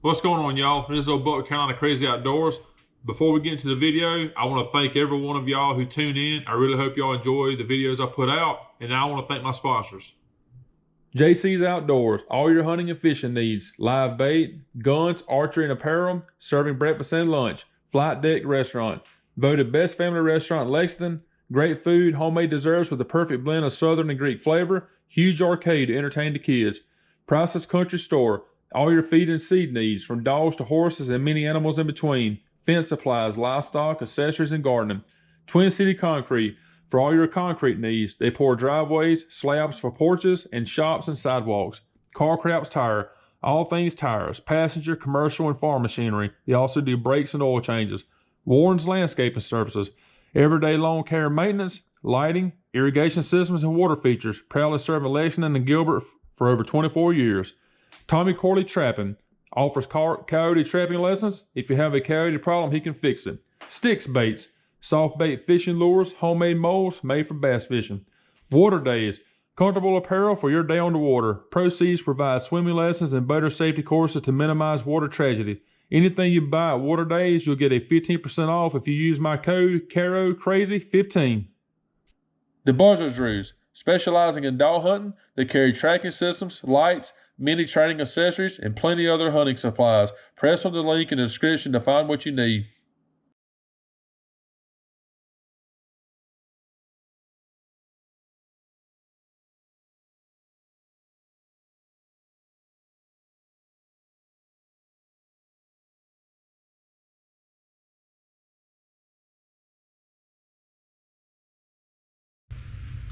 What's going on, y'all? This is old Buck Carolina Crazy Outdoors. Before we get into the video, I want to thank every one of y'all who tune in. I really hope y'all enjoy the videos I put out, and now I want to thank my sponsors. JC's Outdoors, all your hunting and fishing needs. Live bait, guns, archery and apparel, serving breakfast and lunch. Flight Deck Restaurant, voted best family restaurant in Lexington. Great food, homemade desserts with a perfect blend of Southern and Greek flavor. Huge arcade to entertain the kids. Priceless Country Store, all your feed and seed needs, from dogs to horses and many animals in between. Fence supplies, livestock, accessories, and gardening. Twin City Concrete, for all your concrete needs. They pour driveways, slabs for porches, and shops and sidewalks. Car Craps Tire, all things tires, passenger, commercial, and farm machinery. They also do brakes and oil changes. Warren's Landscaping Services, everyday lawn care and maintenance, lighting, irrigation systems, and water features. Proudly serving Lexington and Gilbert for over 24 years. Tommy Corley Trapping offers coyote trapping lessons. If you have a coyote problem, he can fix it. Sticks Baits, soft bait fishing lures, homemade molds made for bass fishing. Water Days, comfortable apparel for your day on the water. Proceeds provide swimming lessons and boater safety courses to minimize water tragedy. Anything you buy at Water Days, you'll get a 15% off if you use my code CAROCRAZY15. The Buzzard Drews, specializing in dog hunting, they carry tracking systems, lights, many training accessories, and plenty of other hunting supplies. Press on the link in the description to find what you need.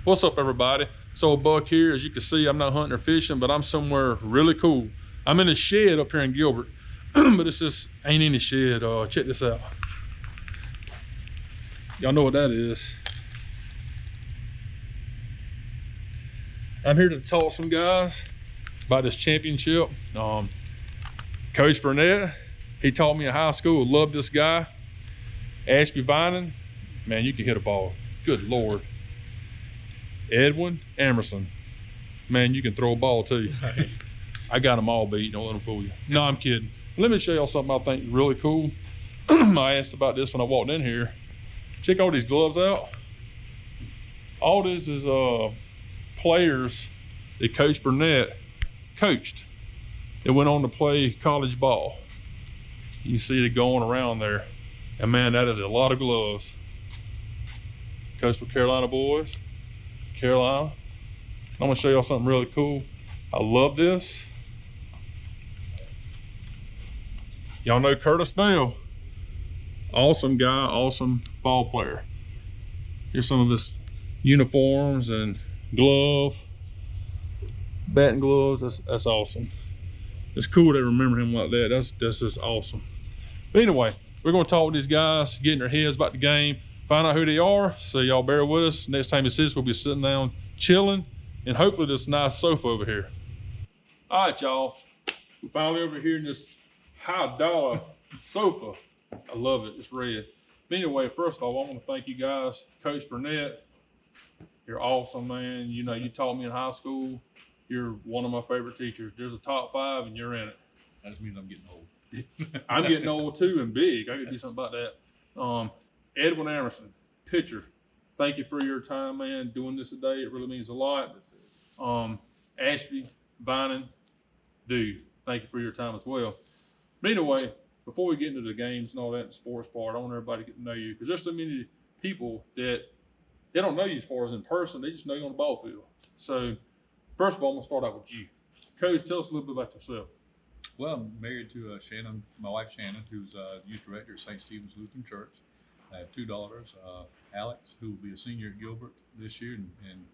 What's up, everybody? So Buck here. As you can see, I'm not hunting or fishing, but I'm somewhere really cool. I'm in a shed up here in Gilbert, but it's just ain't any shed. Check this out. Y'all know what that is. I'm here to talk to some guys about this championship. Coach Burnett, he taught me in high school. Love this guy. Ashby Vining, man, you can hit a ball. Good Lord. Edwin Amerson, man, you can throw a ball too. I got them all beat, don't let them fool you. No, I'm kidding. Let me show y'all something I think really cool. I asked about this when I walked in here. Check all these gloves out. All this is players that Coach Burnett coached that went on to play college ball. You can see it going around there. And man, that is a lot of gloves. Coastal Carolina boys. Carolina. I'm gonna show y'all something really cool. I love this. Y'all know Curtis Bell. Awesome guy, awesome ball player. Here's some of his uniforms and batting gloves. That's awesome. It's cool to remember him like that. That's just awesome. But anyway, we're gonna talk with these guys, get in their heads about the game, find out who they are. So y'all bear with us. Next time you see us, we'll be sitting down chilling, and hopefully this nice sofa over here. All right, y'all. We're finally over here in this $1 sofa. I love it. It's red. But anyway, first of all, I want to thank you guys. Coach Burnett, you're awesome, man. You know, you taught me in high school. You're one of my favorite teachers. There's a top 5 and you're in it. That just means I'm getting old. I'm getting old too and big. I gotta do something about that. Edwin Amerson, pitcher. Thank you for your time, man, doing this today. It really means a lot. Ashby Vining, dude, thank you for your time as well. But anyway, before we get into the games and all that, the sports part, I want everybody to get to know you, because there's so many people that they don't know you as far as in person. They just know you on the ball field. So first of all, I'm gonna start out with you. Coach, tell us a little bit about yourself. Well, I'm married to Shannon, my wife Shannon, who's youth director at St. Stephen's Lutheran Church. I have 2 daughters, Alex, who will be a senior at Gilbert this year and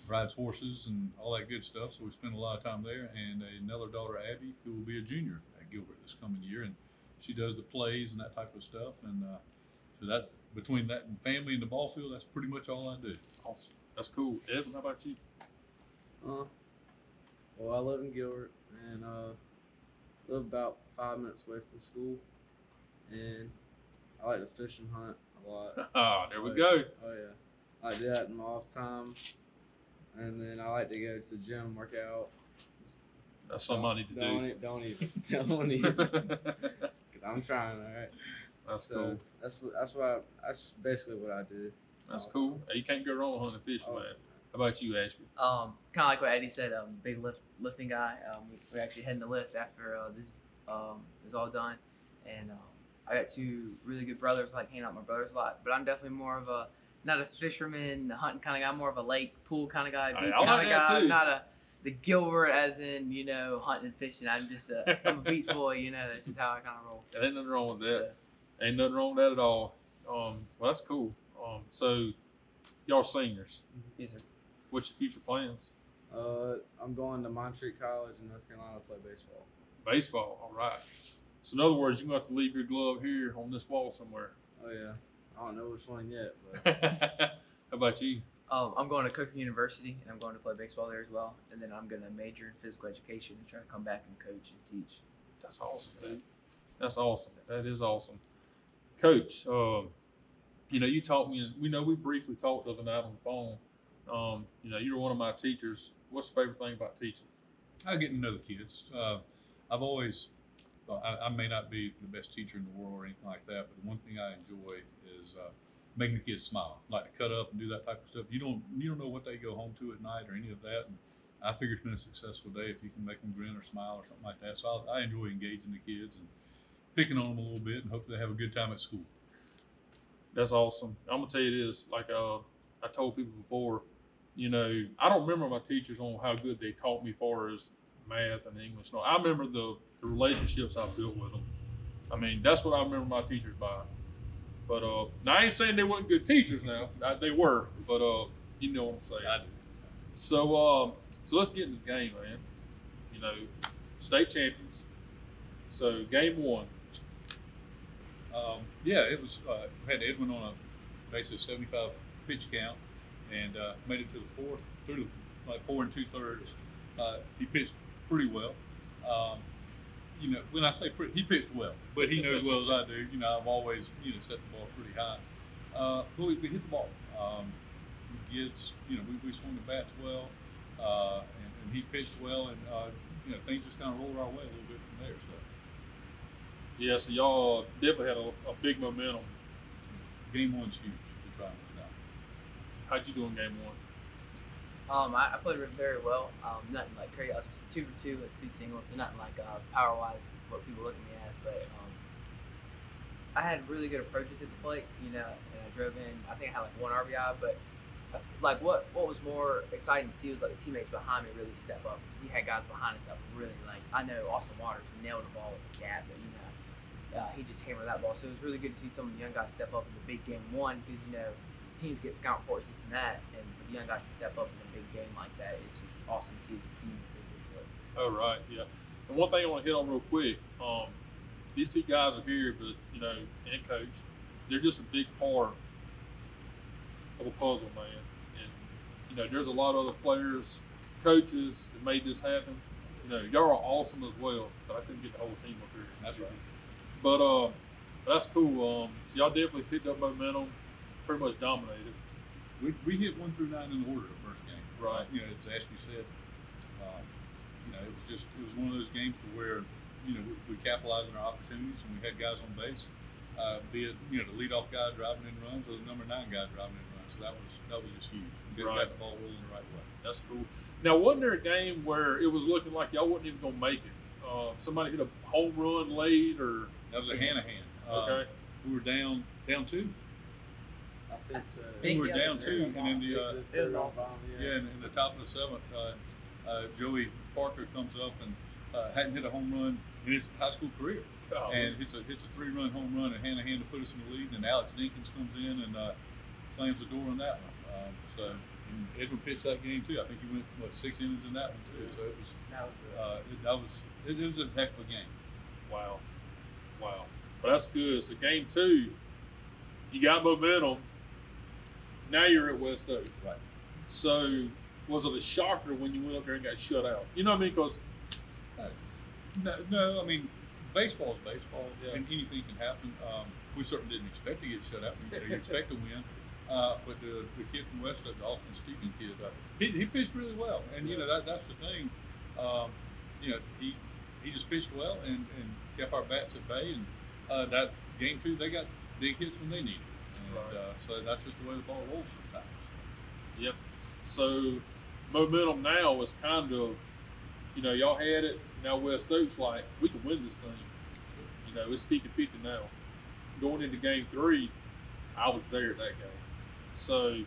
rides horses and all that good stuff. So we spend a lot of time there. And another daughter, Abby, who will be a junior at Gilbert this coming year. And she does the plays and that type of stuff. And so that, between that and family and the ball field, that's pretty much all I do. Awesome. That's cool. Evan, how about you? Well, I live in Gilbert and live about 5 minutes away from school. And I like to fish and hunt a lot. Ah, there we go. Oh yeah, I like to do that in my off time, and then I like to go to the gym, work out. That's something I need to do. Don't even. Cause I'm trying. All right. That's So cool. that's basically what I do. That's cool. Hey, you can't go wrong with hunting and fishing, man. How about you, Ashby? Kind of like what Eddie said. Big lifting guy. We're actually heading to lift after this is all done, and I got two really good brothers. I like hanging out with my brothers a lot, but I'm definitely more of a not a fisherman, hunting kind of guy. More of a lake, pool kind of guy, beach I like kind of that guy. too. Not the Gilbert as in hunting and fishing. I'm a beach boy. That's just how I kind of roll. There ain't nothing wrong with that. Ain't nothing wrong with that at all. Well, that's cool. So y'all seniors. Yes, sir. What's your future plans? I'm going to Montreat College in North Carolina to play baseball. Baseball. All right. So in other words, you're gonna have to leave your glove here on this wall somewhere. Oh yeah. I don't know which one yet, but How about you? I'm going to Cook University, and I'm going to play baseball there as well. And then I'm going to major in physical education and try to come back and coach and teach. That's awesome, dude. That's awesome. That is awesome. Coach, you taught me, and we briefly talked the other night on the phone. You're one of my teachers. What's the favorite thing about teaching? I get to know the kids. I've always thought I may not be the best teacher in the world or anything like that, but the one thing I enjoy is making the kids smile, like to cut up and do that type of stuff. You don't know what they go home to at night or any of that. And I figure it's been a successful day if you can make them grin or smile or something like that. So I enjoy engaging the kids and picking on them a little bit, and hopefully they have a good time at school. That's awesome. I'm gonna tell you this, like I told people before, I don't remember my teachers on how good they taught me as far as math and English. No, I remember the relationships I built with them. I mean, that's what I remember my teachers by. But now I ain't saying they weren't good teachers. Now they were, but you know what I'm saying. I do. So let's get into the game, man. State champions. So game one. It was had Edwin on a basically 75 pitch count, and made it to the fourth through like 4 2/3. He pitched pretty well. When I say pretty, he pitched well, but he knows as well as I do. I've always set the ball pretty high. But we hit the ball. The kids, we swung the bats well, and he pitched well, and things just kind of rolled our way a little bit from there. So. Yeah, so y'all definitely had a big momentum. Game one's huge to try and win out. How'd you do in game one? I played very well. Nothing like crazy. I was 2 for 2 with 2 singles, so nothing like power wise what people look at me as. But I had really good approaches at the plate, and I drove in. I think I had like 1 RBI, but like what was more exciting to see was like the teammates behind me really step up. We had guys behind us that were really I know Austin Waters nailed the ball with the gap, but he just hammered that ball. So it was really good to see some of the young guys step up in the big game one because teams get scout reports, this and that, and for the young guys to step up in a big game like that, it's just awesome to see as a senior. Oh, right, yeah. And one thing I want to hit on real quick, these 2 guys are here, but, and coach, they're just a big part of a puzzle, man. And, there's a lot of other players, coaches that made this happen. Y'all are awesome as well, but I couldn't get the whole team up here. That's right. But that's cool. So y'all definitely picked up momentum, pretty much dominated. We hit 1 through 9 in order the first game. Right. As Ashby said, it was one of those games to where, we capitalized on our opportunities and we had guys on base, be it, the leadoff guy driving in runs or the number 9 guy driving in runs. So that was just huge. We got the ball rolling the right way. That's cool. Now, wasn't there a game where it was looking like y'all wasn't even gonna make it? Somebody hit a home run late, or that was a hand-to-hand. Okay. We were down 2. I think so. We were down 2, and then in the top of the 7th, Joey Parker comes up and hadn't hit a home run in his high school career, and hits a 3-run home run and hand-to-hand to put us in the lead. And Alex Dinkins comes in and slams the door on that one. And Edwin pitched that game too. I think he went 6 innings in that one too. So it was a heck of a game. Wow. But that's good. So game 2, you got momentum. Now you're at West Oak. Right. So was it a shocker when you went up there and got shut out? You know what I mean? Because no, I mean, baseball's baseball, and anything can happen. We certainly didn't expect to get shut out. You expect to win. But the kid from West Oak, the Austin Stephen kid, he pitched really well. And, that's the thing. he just pitched well and kept our bats at bay. And that game 2, they got big hits when they needed it. And so that's just the way the ball rolls sometimes. Yep. So momentum now is kind of, y'all had it. Now West Oaks like, we can win this thing. It's 50-50 now. Going into game 3, I was there at that game. So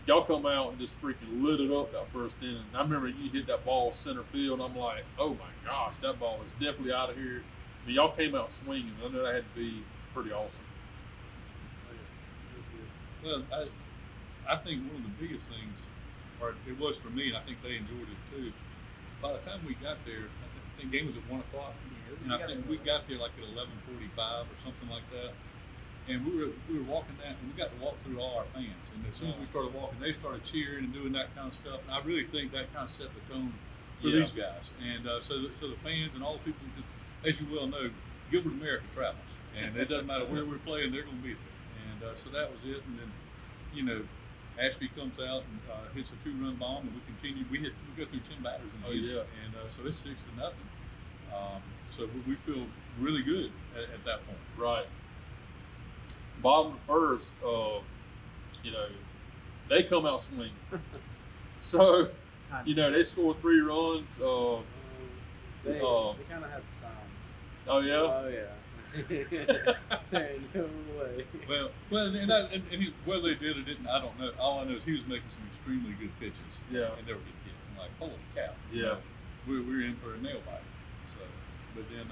y'all come out and just freaking lit it up that first inning. I remember you hit that ball center field. I'm like, oh my gosh, that ball is definitely out of here. I mean, y'all came out swinging. I know that had to be pretty awesome. Well, I think one of the biggest things, or it was for me, and I think they enjoyed it too. By the time we got there, I think the game was at 1 o'clock, and I think we got there like at 11:45 or something like that. And we were walking down, and we got to walk through all our fans. And as soon as we started walking, they started cheering and doing that kind of stuff. And I really think that kind of set the tone for these guys. And so the fans and all the people, as you well know, Gilbert America travels, and it doesn't matter where we're playing, they're going to be there. And so that was it. And then, Ashby comes out and hits a 2-run bomb, and we continue. We go through 10 batters in the inning, and so it's 6-0. So we feel really good at that point. Right. Bottom of the first, they come out swinging. So, they scored 3 runs. They kind of had the signs. Oh yeah. Oh yeah. There ain't no way. Well, whether they did or didn't, I don't know. All I know is he was making some extremely good pitches. Yeah. And they were getting hit. I'm like, holy cow. Yeah. We were in for a nail biter. So, but then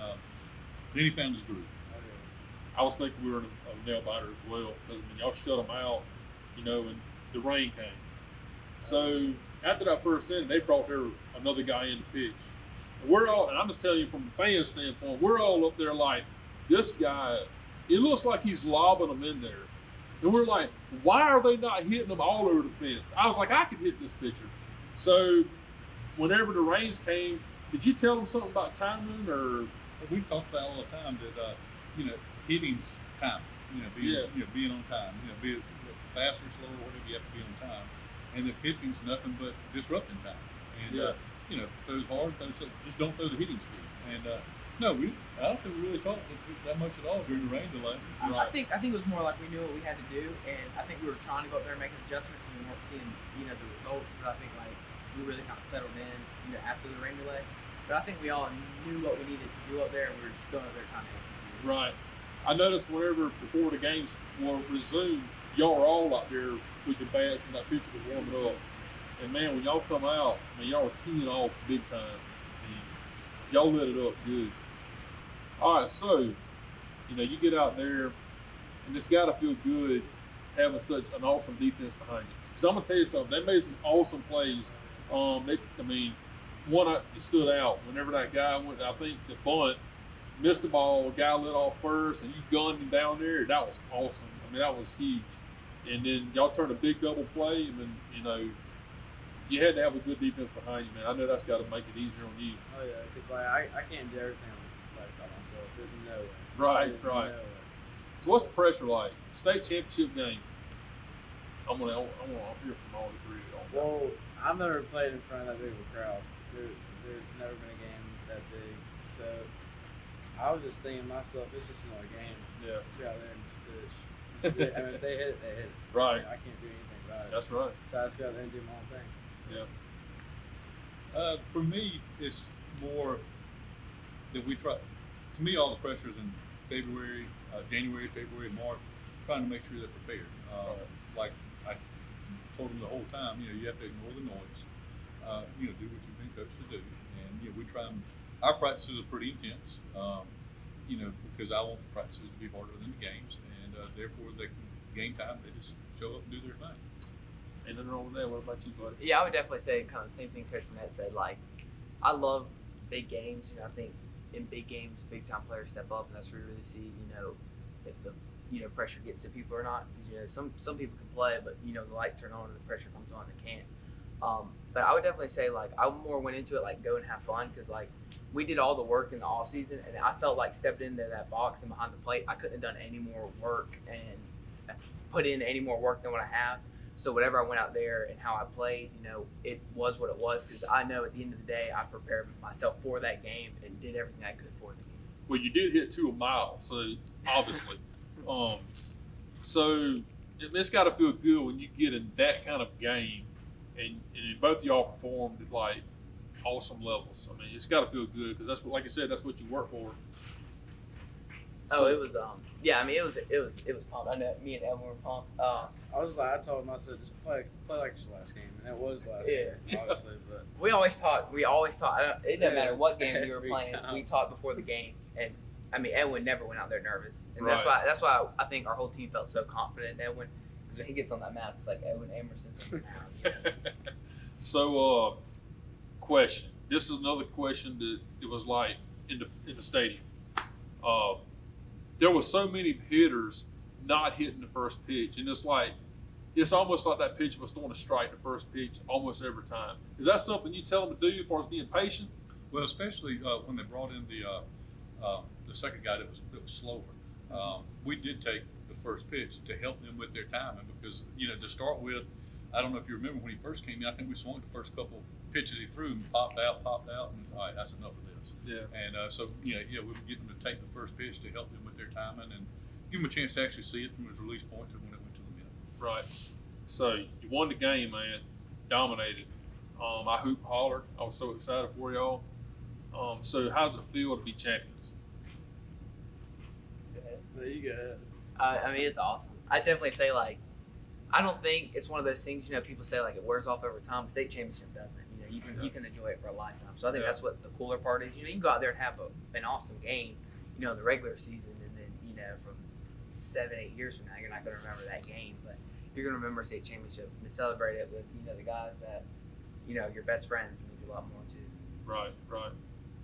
he found his groove. I was thinking we were in a nail biter as well, because y'all shut them out, and the rain came. So after that first inning, they brought another guy in to pitch. And I'm just telling you from a fan standpoint, we're all up there like, this guy, it looks like he's lobbing them in there. And we're like, why are they not hitting them all over the fence? I was like, I could hit this pitcher. So whenever the rains came, did you tell them something about timing, or? We talked about all the time that, hitting's time, being on time, be it fast or slow or whatever, you have to be on time. And the pitching's nothing but disrupting time. And, throws hard, just don't throw the hitting speed. And, I don't think we really talked that much at all during the rain delay. I think it was more like we knew what we had to do, and I think we were trying to go up there and make adjustments, and we weren't seeing, the results. But I think we really kind of settled in, after the rain delay. But I think we all knew what we needed to do up there, and we were just going up there trying to execute. Right. I noticed before the games were resumed, y'all were all out there with your bats when that pitcher was warming up. And man, when y'all come out, y'all were teeing off big time. And y'all lit it up good. All right, so, you get out there, and it's got to feel good having such an awesome defense behind you. Because I'm going to tell you something, they made some awesome plays. One that stood out whenever that guy went, I think, the bunt, missed the ball, a guy lit off first, and you gunned him down there. That was awesome. That was huge. And then y'all turned a big double play. You had to have a good defense behind you, man. I know that's got to make it easier on you. Oh yeah, because I can't do everything by myself. There's no way. Right. No way. So what's the pressure like? State championship game. I'm gonna hear from all the 3 of y'all. Well, I've never played in front of that big of a crowd. There's never been a game that big, so I was just thinking to myself, it's just another game. Yeah. Just go out there and just pitch. If they hit it, they hit it. Right. I can't do anything about it. That's right. So I just go out there and do my own thing. Yeah. For me, it's more that we try. To me, all the pressure's in January, February, March, trying to make sure they're prepared. Like I told them the whole time, you have to ignore the noise. Do what you've been coached to do, and we try. Our practices are pretty intense. Because I want the practices to be harder than the games, and therefore, game time they just show up and do their thing. And then over there, what about you, buddy? Yeah, I would definitely say kind of the same thing Coach Burnett said. Like, I love big games. I think in big games, big time players step up, and that's where you really see, if the pressure gets to people or not. Because some people can play, but the lights turn on and the pressure comes on, they can't. But I would definitely say I more went into it like go and have fun, because we did all the work in the off season, and I felt like stepping into that box and behind the plate, I couldn't have done any more work and put in any more work than what I have. So whatever I went out there and how I played, you know, it was what it was because I know at the end of the day I prepared myself for that game and did everything I could for the game. Well, you did hit 2 a mile, so obviously. So it's got to feel good when you get in that kind of game, and both of y'all performed at like awesome levels. I mean, it's got to feel good because that's what, like I said, that's what you work for. Oh, it was yeah. I mean, it was pumped. I know me and Edwin were pumped. I told him, I said, just play like it's your last game, and it was the last game, obviously. But we always talk. It doesn't matter what game you were every playing. time. We talked before the game, and I mean, Edwin never went out there nervous, and Right. that's why I think our whole team felt so confident in Edwin, because when he gets on that map, it's like Edwin Amerson. So, question. This is another question that it was like in the stadium. There was so many hitters not hitting the first pitch, and it's almost like that pitcher was throwing a strike the first pitch almost every time. Is that something you tell them to do as far as being patient? Well, especially when they brought in the second guy that was slower. We did take the first pitch to help them with their timing because, you know, to start with, I don't know if you remember when he first came in, I think we swung the first couple pitches he threw and popped out, and all right, that's enough of this. Yeah. And so, we were getting them to take the first pitch to help them with their timing and give them a chance to actually see it from his release point to when it went to the middle. Right. So you won the game, man. Dominated. I hoop hollered. I was so excited for y'all. So how does it feel to be champions? there you go. I mean, it's awesome. I definitely say like, I don't think it's one of those things. You know, people say like it wears off over time. State championship doesn't. You know, you can enjoy it for a lifetime. So I think that's what the cooler part is. You know, you can go out there and have an awesome game. You know, in the regular season, and then you know from 7-8 years from now, you're not going to remember that game, but you're going to remember state championship and to celebrate it with the guys that your best friends means a lot more to. Right.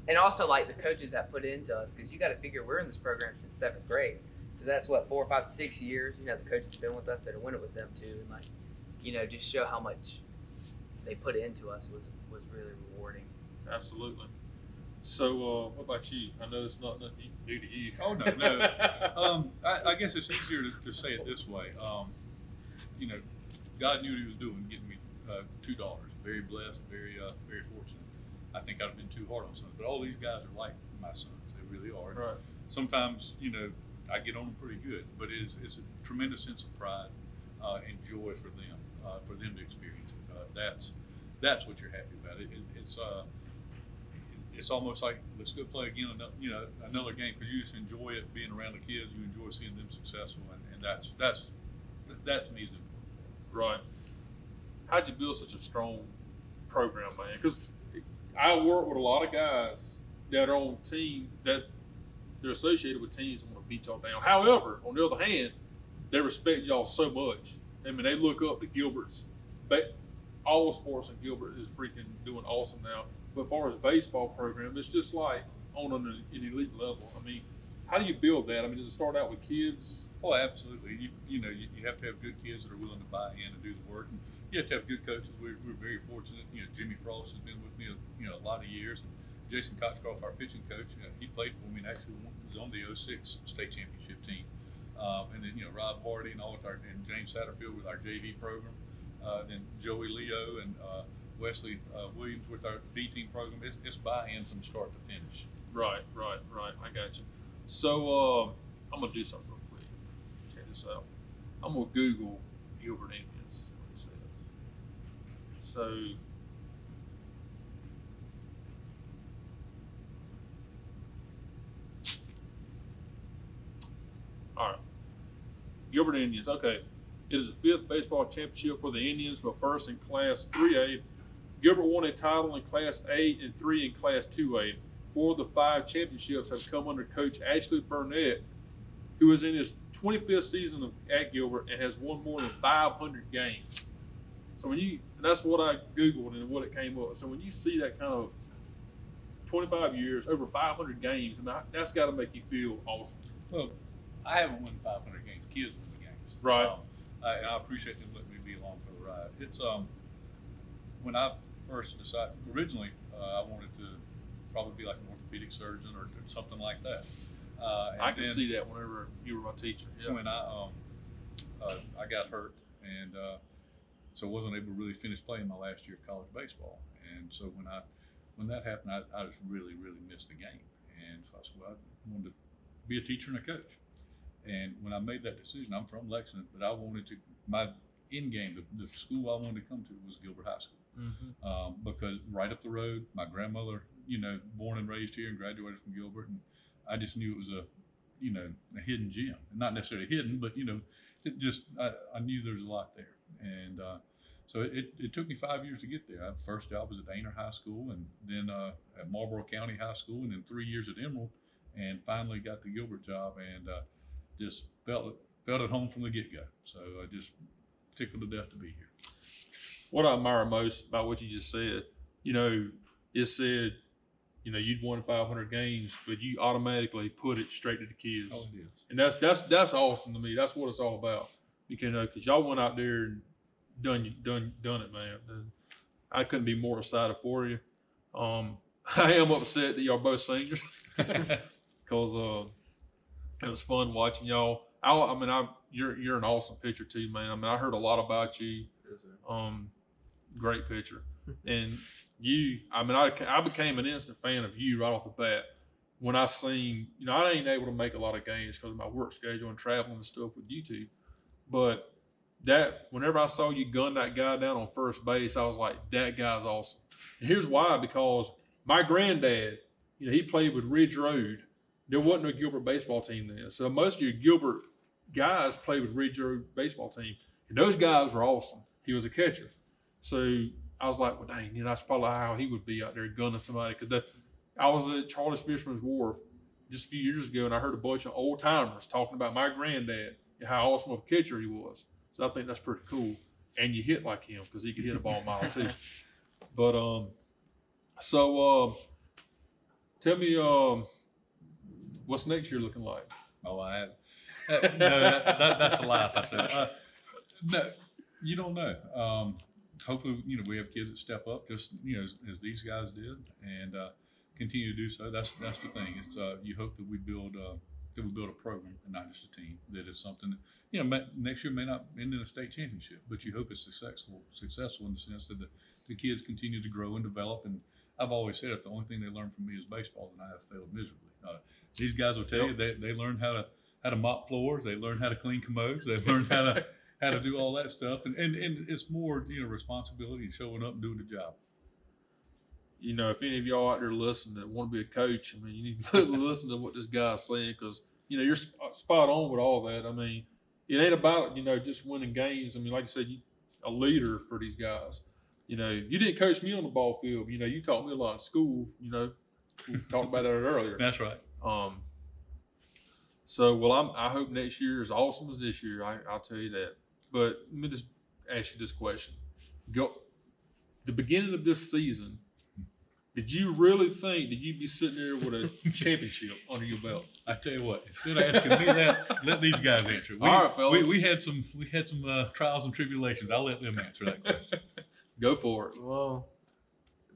And also like the coaches that put into us, because you got to figure we're in this program since 7th grade. So that's what 4, 5, 6 years. You know, the coaches have been with us that are winning with them too, and like, just show how much they put into us was really rewarding. Absolutely. So what about you? I know it's not nothing new to you. Oh, no. I guess it's easier to say it this way. God knew what he was doing, getting me $2. Very blessed, very fortunate. I think I've been too hard on sons, but all these guys are like my sons. They really are. Right. Sometimes, I get on them pretty good, but it's a tremendous sense of pride and joy for them to experience it. That's what you're happy about. It's almost like, let's go play again, another game, because you just enjoy it, being around the kids. You enjoy seeing them successful, and that to me is important. Right. How'd you build such a strong program, man? Because I work with a lot of guys that are on team that they're associated with teams that want to beat y'all down. However, on the other hand, they respect y'all so much. I mean, they look up to Gilbert's. All sports in Gilbert is freaking doing awesome now. But as far as baseball program, it's just like on an elite level. I mean, how do you build that? I mean, does it start out with kids? Oh, absolutely. You have to have good kids that are willing to buy in and do the work, and you have to have good coaches. We're very fortunate. Jimmy Frost has been with me a lot of years, and Jason Coxcroft, our pitching coach, he played for me and actually was on the 06 state championship team. And then Rob Hardy and and James Satterfield with our JV program. Then Joey Leo and Wesley Williams with our B team program. It's buy-in from start to finish. Right. I got you. So I'm gonna do something real quick. Check this out. I'm gonna Google Gilbert Indians. What it says. So all right. Gilbert Indians. Okay. It is the 5th baseball championship for the Indians, but first in Class 3A. Gilbert won a title in Class A and 3 in Class 2A. 4 of the 5 championships have come under Coach Ashby Burnett, who is in his 25th season at Gilbert and has won more than 500 games. So and that's what I Googled and what it came up. So when you see that kind of 25 years, over 500 games, I mean, that's got to make you feel awesome. Well, I haven't won 500 games. Kids win the games. Right. And I appreciate them letting me be along for the ride. It's when I first decided, originally I wanted to probably be like an orthopedic surgeon or something like that. I can see that whenever you were my teacher. Yeah. When I got hurt and so I wasn't able to really finish playing my last year of college baseball. And so when that happened, I just really missed the game. And so I said, well, I wanted to be a teacher and a coach. And when I made that decision, I'm from Lexington, but I wanted to, my end game, the school I wanted to come to was Gilbert High School. Because right up the road, my grandmother, born and raised here and graduated from Gilbert. And I just knew it was a hidden gem. Not necessarily hidden, but, it just, I knew there was a lot there. And so it took me 5 years to get there. First job was at Aner High School, and then at Marlboro County High School, and then 3 years at Emerald, and finally got the Gilbert job, and just felt at home from the get-go. So I just tickled to death to be here. What I admire most about what you just said, it said, you'd won 500 games, but you automatically put it straight to the kids. Oh, it is. And that's awesome to me. That's what it's all about. Because y'all went out there and done it, man. And I couldn't be more excited for you. I am upset that y'all both seniors because it was fun watching y'all. You're an awesome pitcher too, man. I heard a lot about you. Yes, sir. Great pitcher. And you, I became an instant fan of you right off the bat when I seen, I ain't able to make a lot of games because of my work schedule and traveling and stuff with YouTube. But whenever I saw you gun that guy down on first base, I was like, that guy's awesome. And here's why, because my granddad, he played with Ridge Road. There wasn't a Gilbert baseball team then. So most of your Gilbert guys played with Ridge Road baseball team. And those guys were awesome. He was a catcher. So I was like, well, dang, that's probably how he would be out there gunning somebody. Because I was at Charles Fisherman's Wharf just a few years ago, and I heard a bunch of old timers talking about my granddad and how awesome of a catcher he was. So I think that's pretty cool. And you hit like him because he could hit a ball a mile too. But tell me, what's next year looking like? Oh, I have. No, that's a laugh. I said, no, you don't know. Hopefully, we have kids that step up, just as these guys did, and continue to do so. That's the thing. It's you hope that we build a program and not just a team. That is something that, next year may not end in a state championship, but you hope it's successful in the sense that the kids continue to grow and develop. And I've always said, if the only thing they learn from me is baseball, then I have failed miserably. These guys will tell you they learn how to mop floors, they learn how to clean commodes, they learn how to do all that stuff, and it's more responsibility and showing up and doing the job. If any of y'all out there listen that want to be a coach, you need to listen to what this guy's saying, because you're spot on with all that. It ain't about just winning games. Like you said, you a leader for these guys. You didn't coach me on the ball field. You taught me a lot in school. We talked about that earlier. That's right. I hope next year is awesome as this year. I'll tell you that. But let me just ask you this question. The beginning of this season, did you really think that you'd be sitting there with a championship under your belt? I tell you what, instead of asking me that, let these guys answer. All right, fellas. We had some trials and tribulations. I'll let them answer that question. Go for it. Well,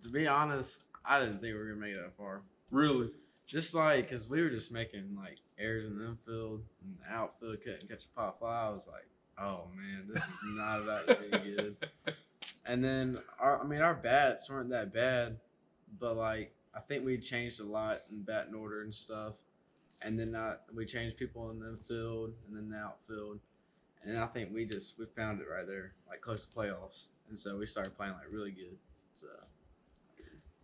to be honest, I didn't think we were gonna make it that far. Really? Just because we were just making errors in the infield and the outfield, couldn't catch a pop fly. I was like, oh man, this is not about to be good. And then our bats weren't that bad, but I think we changed a lot in batting order and stuff. And then we changed people in the infield and then the outfield. And I think we found it right there, close to playoffs. And so we started playing really good. So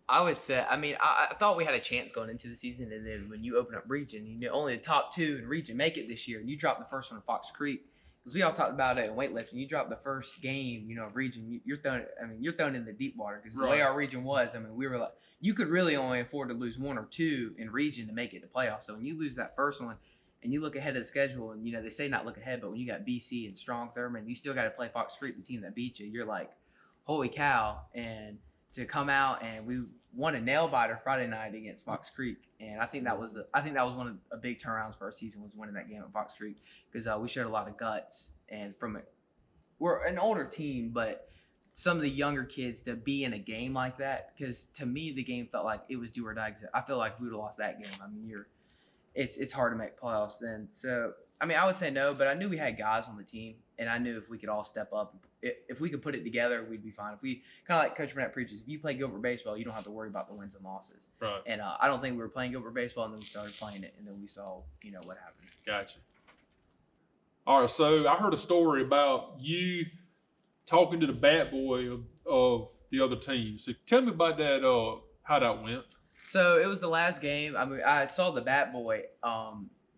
I would say, I thought we had a chance going into the season, and then when you open up region, only the top two in region make it this year, and you drop the first one in Fox Creek. Because we all talked about it in weightlifting. You drop the first game, of region, you're thrown in the deep water. Because the way our region was, we were you could really only afford to lose one or two in region to make it to playoffs. So when you lose that first one, and you look ahead of the schedule, and they say not look ahead, but when you got BC and Strong Thurman, you still got to play Fox Creek, the team that beat you. You're like, holy cow! And to come out and we won a nail biter Friday night against Fox Creek, and I think that was one of the big turnarounds for our season, was winning that game at Fox Creek, because we showed a lot of guts, and we're an older team, but some of the younger kids to be in a game like that, because to me the game felt like it was do or die. I feel like we would have lost that game. It's hard to make playoffs then. So I would say no, but I knew we had guys on the team, And I knew if we could all step up, if we could put it together, we'd be fine. If we kind of like Coach Burnett preaches, if you play Gilbert baseball, you don't have to worry about the wins and losses. Right. And I don't think we were playing Gilbert baseball, and then we started playing it, and then we saw, what happened. Gotcha. All right, so I heard a story about you talking to the bat boy of the other team. So tell me about that, how that went. So it was the last game. I mean, I saw the bat boy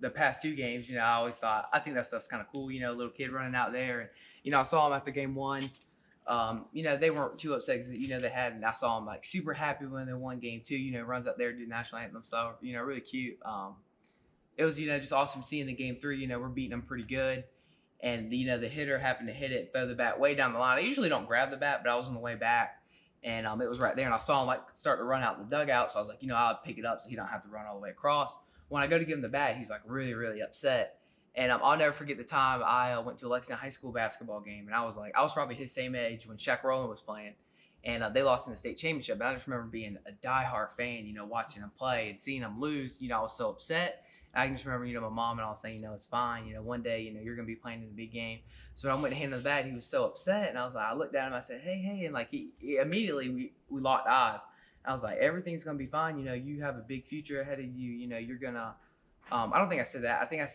the past 2 games. I think that stuff's kind of cool, little kid running out there. And, I saw him after game 1. They weren't too upset because, they had, and I saw him like super happy when they won game 2, runs up there, do the national anthem stuff, really cute. It was, just awesome seeing the game 3, we're beating them pretty good. And, the hitter happened to hit it, throw the bat way down the line. I usually don't grab the bat, but I was on the way back. And it was right there, and I saw him like start to run out the dugout. So I was like, I'll pick it up so he don't have to run all the way across. When I go to give him the bat, he's like really, really upset. And I'll never forget the time I went to a Lexington High School basketball game, and I was probably his same age when Shaq Rowland was playing, and they lost in the state championship. And I just remember being a diehard fan, watching him play and seeing him lose. I was so upset. And I can just remember, my mom and all saying, it's fine. One day, you're gonna be playing in the big game. So when I went to hand him the bat, he was so upset, and I was like, I looked at him, I said, hey, and like he immediately we locked eyes. I was like, everything's gonna be fine. You have a big future ahead of you. You're gonna. I don't think I said that. I think I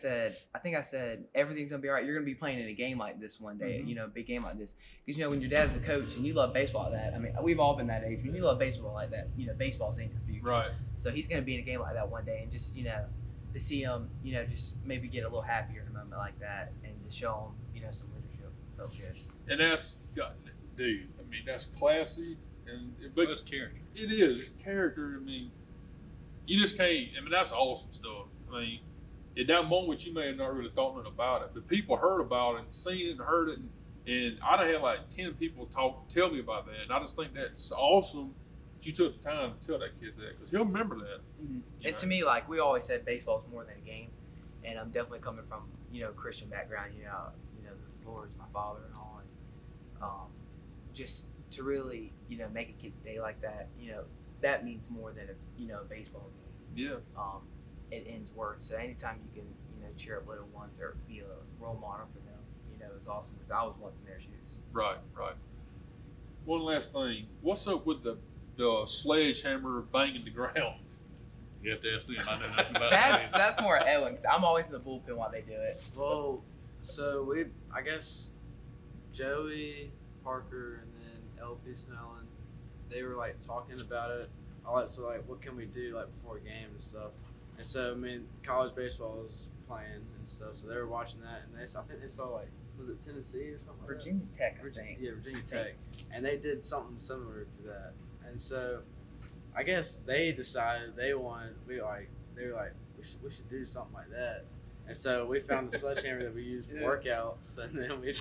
said everything's gonna be all right. You're gonna be playing in a game like this one day. Mm-hmm. A big game like this. Because when your dad's the coach and you love baseball like that. I mean, we've all been that age. When you love baseball like that, baseball's in your future. Right. So he's gonna be in a game like that one day, and just to see him, just maybe get a little happier in a moment like that, and to show him, some leadership. Felt good. And that's, dude. I mean, that's classy, but That's character. it is character. I mean, you just can't. I mean, that's awesome stuff. I mean, at that moment, you may have not really thought nothing about it, but people heard about it and seen it and heard it, and I done had like 10 people tell me about that, and I just think that's awesome. You took the time to tell that kid that, because he'll remember that. Mm-hmm. And to me, like we always said, baseball is more than a game. And I'm definitely coming from Christian background. The Lord is my father and all, and just to really make a kid's day like that, that means more than a baseball game. Yeah. It ends words. So anytime you can cheer up little ones or be a role model for them, it's awesome, because I was once in their shoes. Right. One last thing. What's up with the sledgehammer banging the ground? You have to ask them. I know nothing about That's more Edwin, because I'm always in the bullpen while they do it. Well, so I guess Joey, Parker, and then LP Snellen, they were like talking about it. So what can we do like before a game and stuff? And so college baseball was playing and stuff, so they were watching that, and I think they saw like, was it Tennessee or something? Virginia Tech, I think. Yeah, Virginia Tech, and they did something similar to that. And so, I guess they decided they were like, we should do something like that. And so we found the sledgehammer that we used for workouts, and then we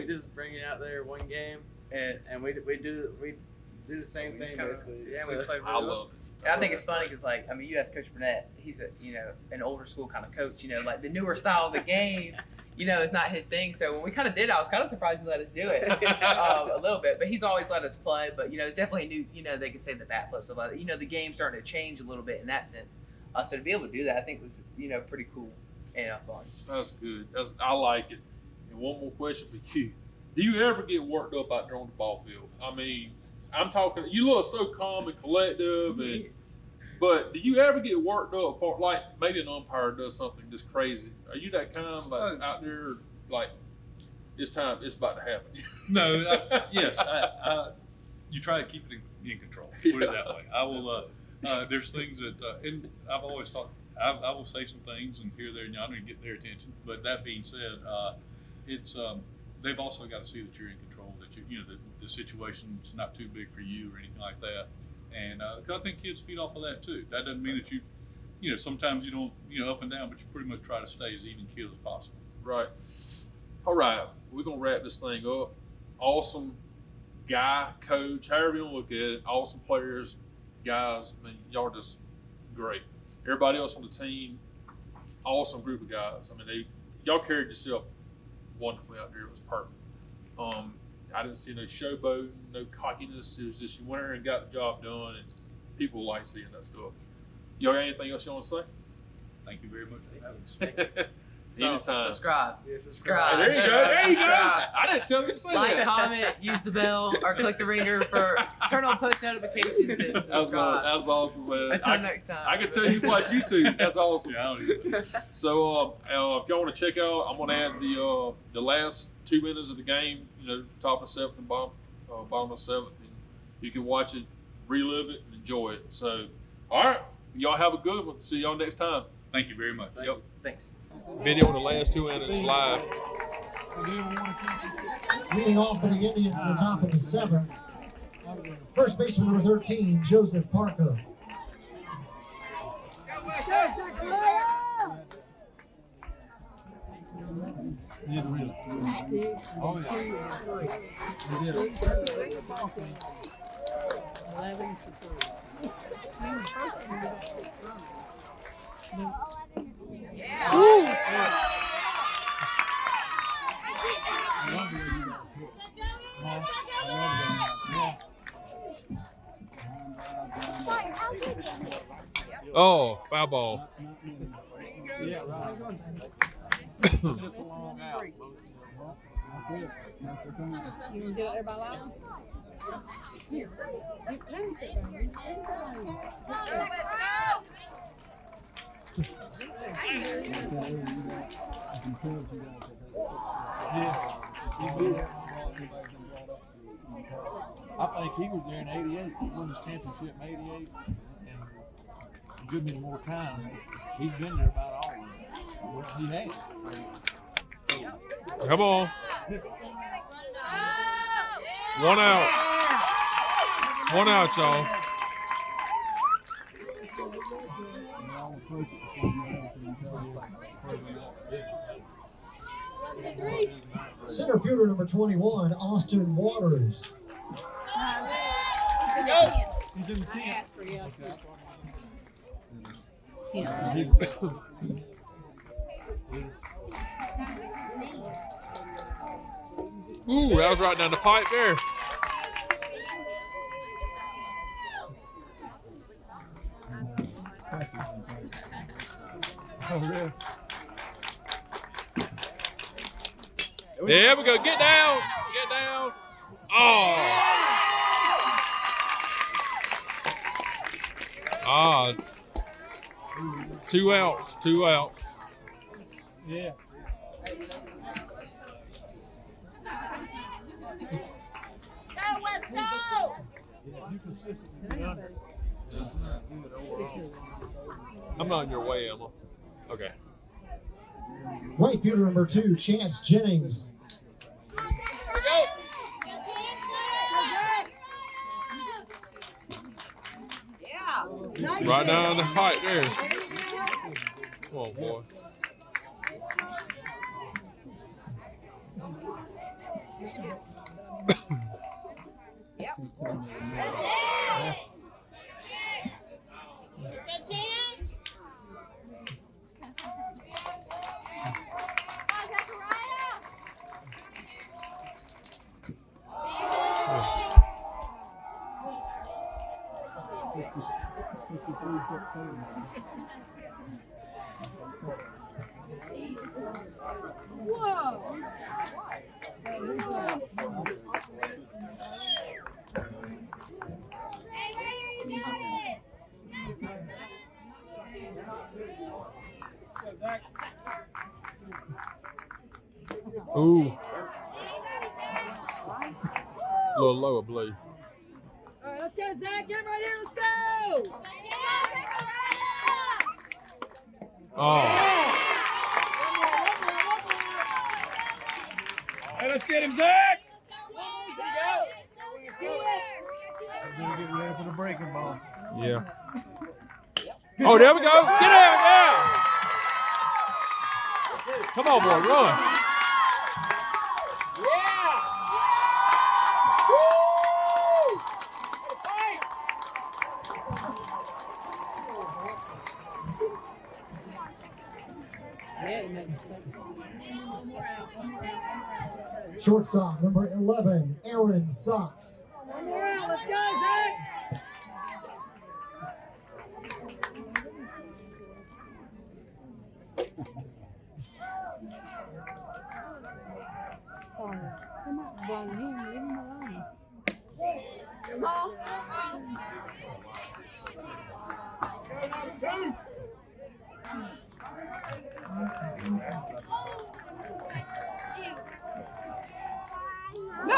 just bring it out there one game, and we do the same thing basically. Yeah, so, we play. I love it. And I think it's funny because, you ask Coach Burnett, he's an older school kind of coach. Like the newer style of the game, is not his thing. So when we kind of did it, I was kind of surprised he let us do it a little bit. But he's always let us play. But it's definitely new. They can say the bat flip. So the game's starting to change a little bit in that sense. So to be able to do that, I think was pretty cool and fun. That's good. I like it. And one more question for you: do you ever get worked up out there on the ball field? I mean, I'm talking. You look so calm and collective, but do you ever get worked up? Like maybe an umpire does something just crazy. Are you that kind of out there like it's about to happen? No. Yes. You try to keep it in control. Put it that way. I will. There's things that, and I've always thought I will say some things and here, there, and yonder and get their attention. But that being said, it's they've also got to see that you're in control. That the situation's not too big for you or anything like that. And cause I think kids feed off of that too. That doesn't mean that sometimes you don't up and down, but you pretty much try to stay as even keel as possible. Right. All right, we're gonna wrap this thing up. Awesome guy, coach, however you want to look at it. Awesome players, guys. I mean, y'all are just great. Everybody else on the team, awesome group of guys. I mean, y'all carried yourself wonderfully out there. It was perfect. I didn't see no showboating, no cockiness. It was just you went there and got the job done, and people like seeing that stuff. Y'all got anything else you want to say? Thank you very much for having us. So, Anytime. subscribe. Yeah, Subscribe. There you go. There you go. Subscribe. I didn't tell you to say Like, that. comment, use the bell, or click the ringer for turn on post notifications and subscribe. That's awesome, man. Until next time. I can tell you watch YouTube. That's awesome. Yeah, I don't even. So if y'all want to check out, I'm going to add the last 2 minutes of the game. Top of seventh and bottom of seventh, and you can watch it, relive it, and enjoy it. So, all right, y'all have a good one. See y'all next time. Thank you very much. Yep. Thanks. Video on the last 2 minutes live. Leading off for the Indians at the top of the seventh. First baseman number 13, Joseph Parker. Oh, foul ball. I think he was there in '88. He won his championship in '88, and give me more time. He's been there about all of it. Well, he has. Come on. 1 out. 1 out, y'all. Center fielder number 21, Austin Waters. He's in the 10th. Ooh, that was right down the pipe there. There we go. Get down. Get down. Oh. Ah. 2 outs. 2 outs. Yeah. Go, West, go! I'm not in your way, Emma. Okay. Right fielder number 2, Chance Jennings. Yeah. Right down the pipe there. Come on, boy. Yep. Whoa! Hey, right here, you got it! Ooh. A little lower, Blade. All right, let's go, Zach. Get him right here. Let's go. Oh. Hey, let's get him, Zach! Do We're getting ready for the breaking ball. Yeah. Oh, there we go. Get out, yeah. Come on, boy, run. Shortstop number 11, Aaron Sox. One more out. Let's go, Zach.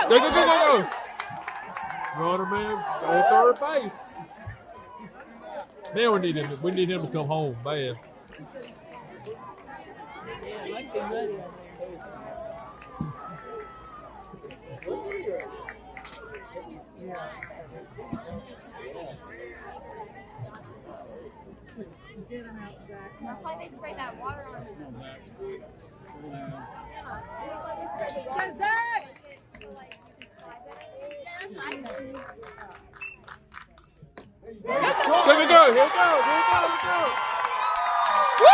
Go. Runner man on third base. Man, we need him to come home, man. That's why they spray that water on him. Go, Zach! Here we go. Woo!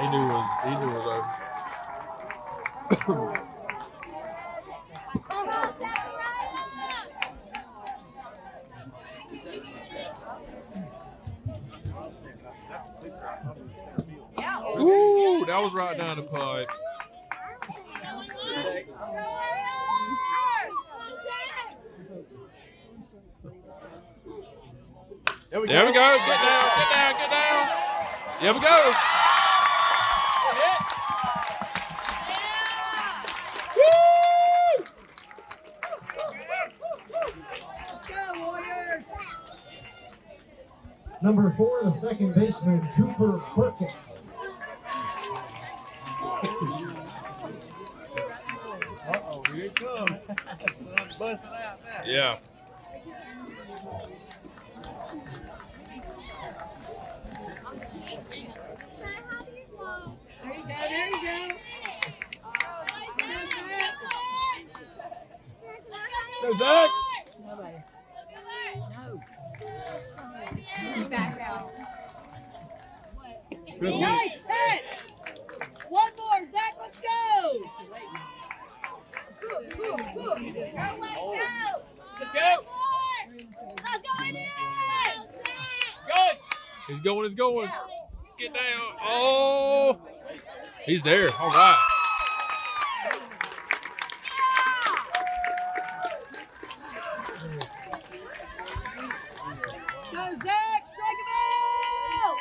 He knew it was over. Ooh, that was right down the pipe. There we go. Get down. There we go. Number 4, the second baseman, Cooper Burkett. Uh-oh, here it comes. Sun's busting out now. Yeah. There you go. Go, Zach. Nice catch. One more, Zach. Let's go. Let's go, Indians! He's going. Get down. Oh, he's there. All right. Go, Zach. Strike him out.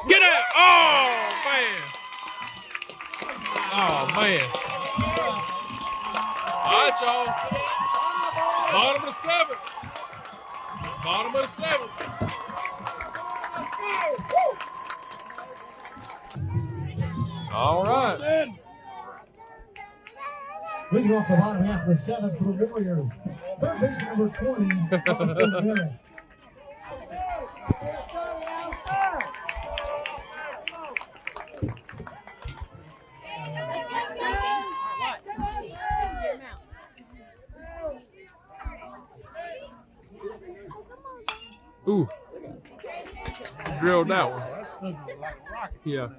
Get out. Oh, man. All right, y'all. Bottom of the seventh. All right. Leading off the bottom half of the 7th for the Warriors. Third baseman number 20, Coach Burnett. Ooh. Drilled that one. That's looking like a rocket. Yeah.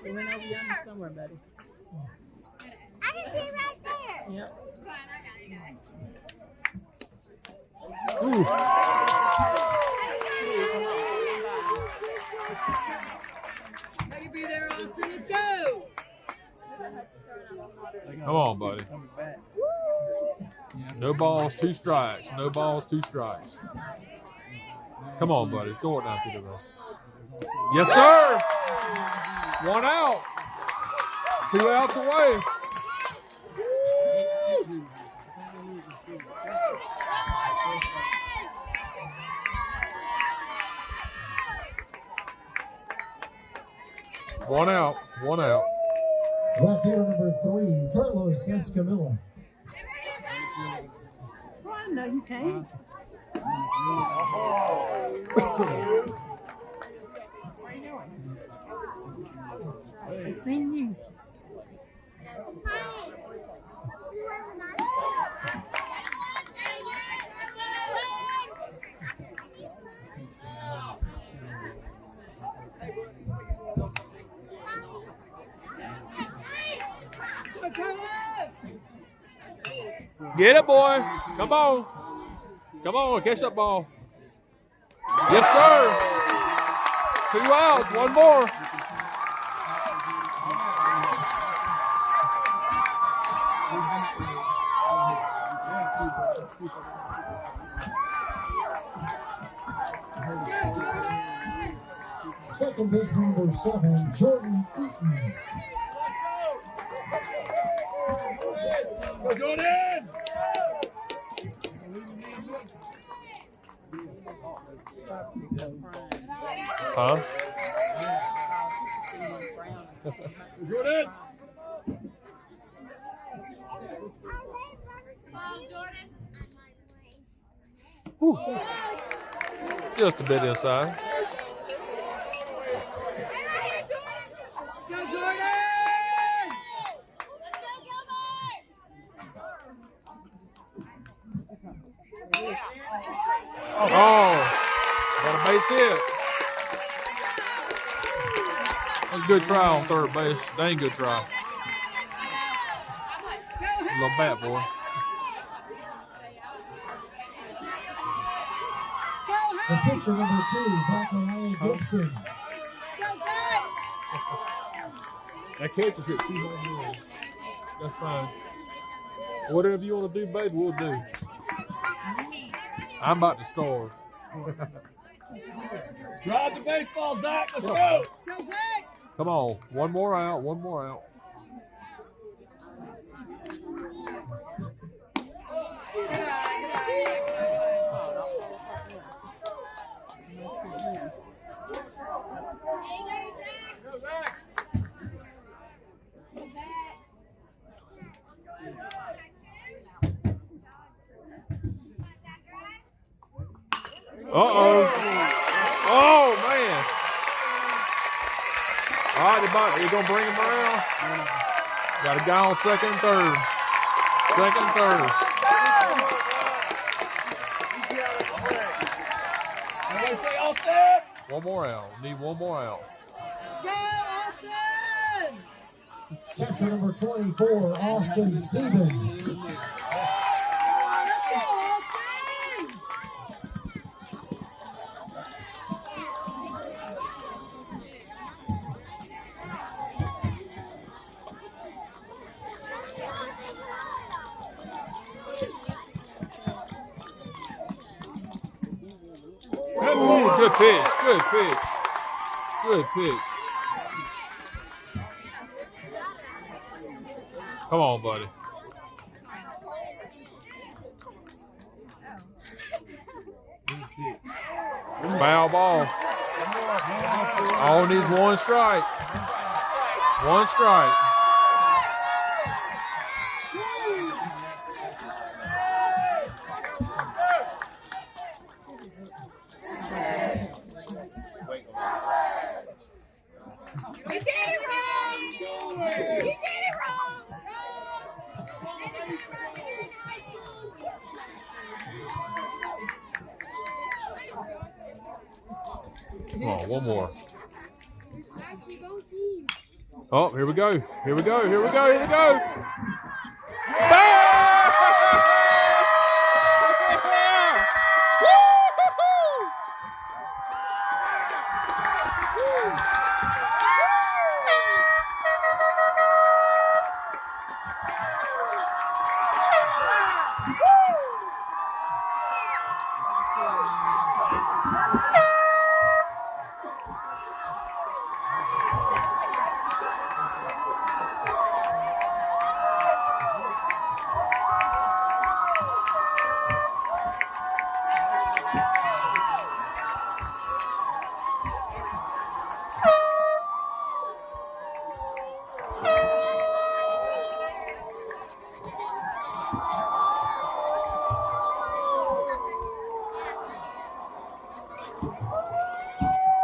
It went over yonder somewhere, buddy. I can see it right there. Yep. Ooh. How you be there, Austin? Let's go. Come on, buddy. No balls, 2 strikes. Come on, buddy. Throw it down to the row. Yes, sir. 1 out. 2 outs away. One out. Left fielder number 3, Carlos Escamilla. No, you can't. I seen you. Get it, boy. Come on. Come on, catch that ball. Yes, sir. 2 outs, one more. Second baseman number 7, Jordan Eaton. Go, Jordan! Huh? Jordan! Whew. Just a bit inside. Let's go, Jordan! Oh, got a base hit. That's a good try on third base. Dang good try. Little bat, boy. The pitcher number 2, Zachariah Gibson. That catch is hit 2 home runs. That's fine. Whatever you want to do, baby, we'll do. I'm about to starve. Drive the baseball, Zach. Let's go. Go, Zach! Come on. One more out. One more out. Uh-oh. Oh, man. All right, they're going to bring him around. Got a guy on second and third. Second and third. Everybody say Austin. One more out. Need one more out. Let's go, Austin! Catcher number 24, Austin Stevens. Let's go, Austin! Ooh, good pitch. Good pitch. Good pitch. Come on, buddy. Foul ball. All needs one strike. One strike. He did it wrong! He did it wrong! Come on, one more. Oh, here we go. Here we go. Here we go. Here we go.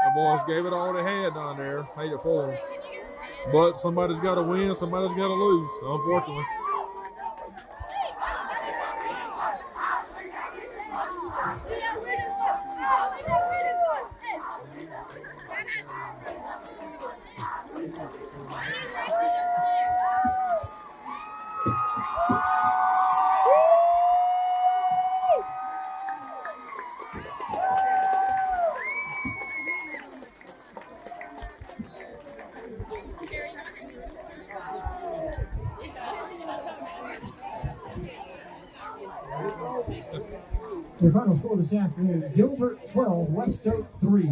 The boys gave it all they had down there, made it for them. But somebody's got to win, somebody's got to lose, unfortunately. Your final score this afternoon, Gilbert 12, West Oak 3.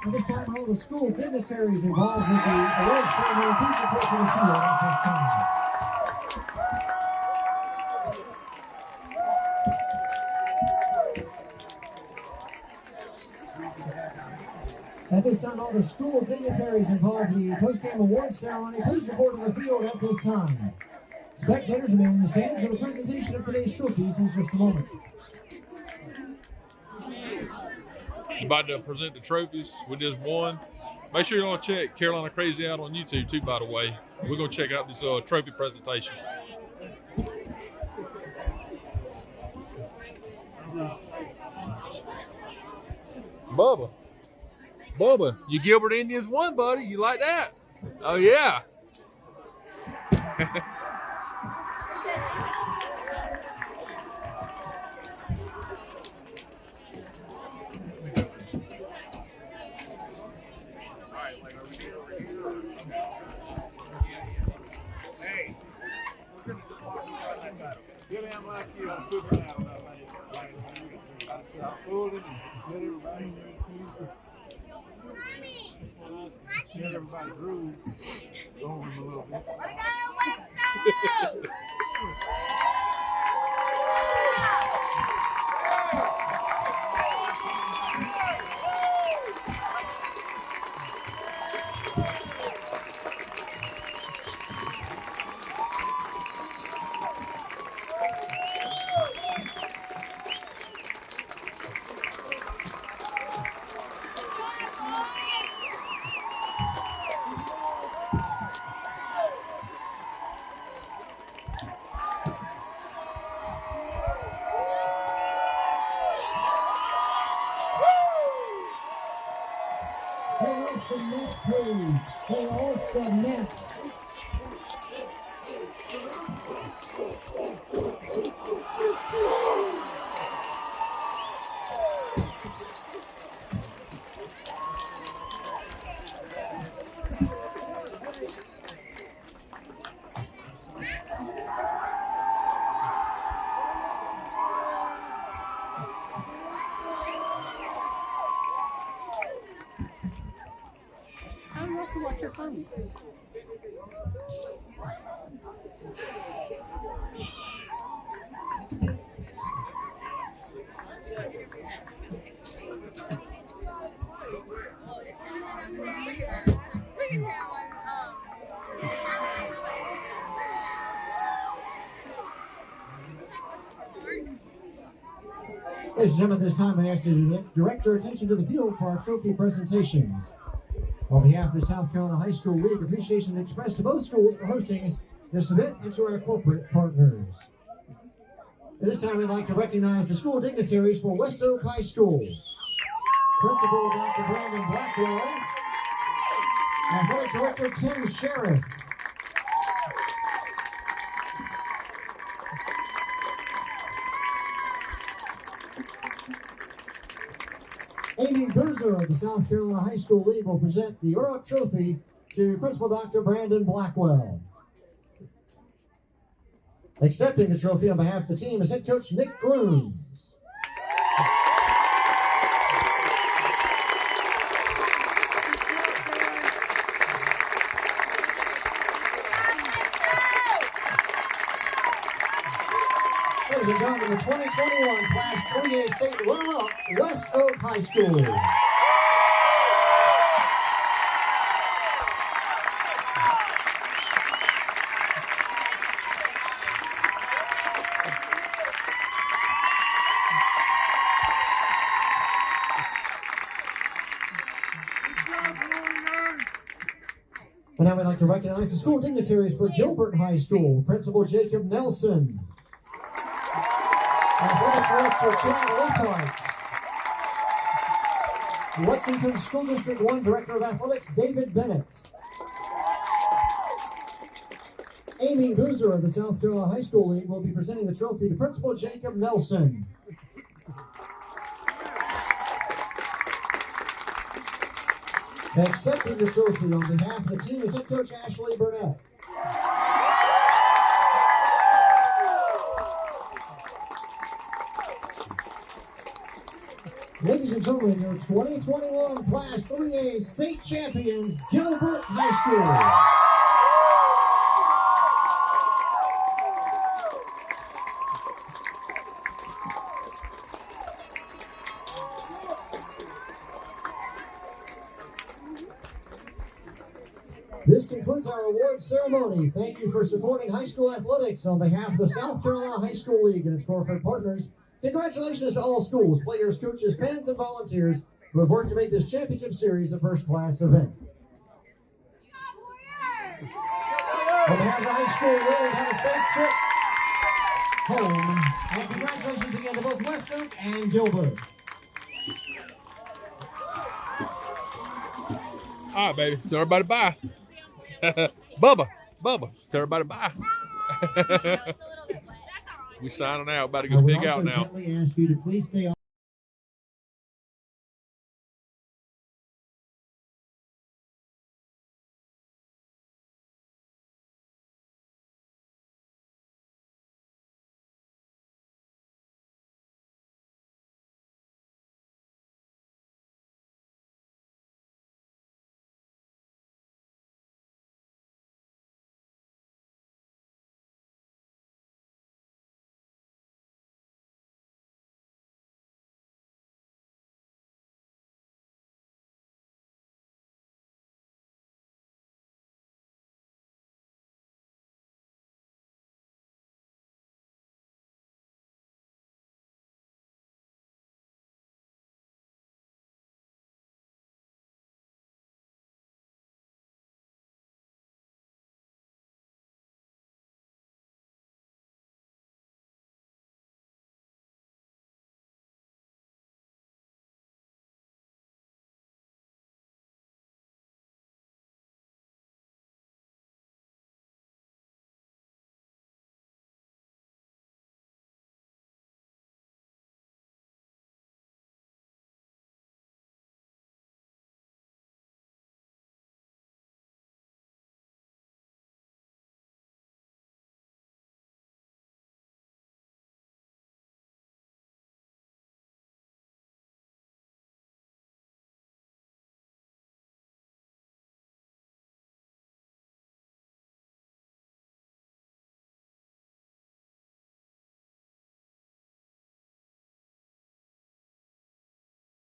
At this time, all the school dignitaries involved with the award ceremony, please report to the field at this time. At this time, all the school dignitaries involved in the post-game awards ceremony, please report to the field at this time. Spectators remain in the stands for the presentation of today's trophies in just a moment. About to present the trophies. We just won. Make sure you all check Carolina Crazy out on YouTube too, by the way. We're going to check out this trophy presentation. Bubba, you Gilbert Indians won, buddy. You like that? Oh, yeah. Everybody grew over him a little bit. Stay off the net. Watch your phone. Ladies and gentlemen, at this time I ask you to direct your attention to the field for our trophy presentations. On behalf of the South Carolina High School League, appreciation is expressed to both schools for hosting this event and to our corporate partners. At this time, we'd like to recognize the school dignitaries for West Oak High School. Principal Dr. Brandon Blackwell, Athletic Director Tim Sheriff, Amy Boozer of the South Carolina High School League will present the Europe Trophy to Principal Dr. Brandon Blackwell. Accepting the trophy on behalf of the team is head coach Nick Grooms. Ladies and gentlemen, the 2021 Class 3A State runner-up, West Oak High School. And now we'd like to recognize the school dignitaries for Gilbert High School. Principal Jacob Nelson. Athletic Director Chad Leitart. Lexington School District 1 Director of Athletics David Bennett. Amy Boozer of the South Carolina High School League will be presenting the trophy to Principal Jacob Nelson. Accepting the trophy on behalf of the team is head coach Ashby Burnett. Ladies and gentlemen, your 2021 Class 3A state champions, Gilbert High School. This concludes our award ceremony. Thank you for supporting high school athletics on behalf of the South Carolina High School League and its corporate partners. Congratulations to all schools, players, coaches, fans, and volunteers who have worked to make this championship series a first-class event. On behalf of the high school, we'll have a safe trip home. And congratulations again to both Western and Gilbert. All right, baby. Tell everybody bye. Bubba. Tell everybody bye. We signing out. About to go pig out now. I would also gently ask you to please stay on.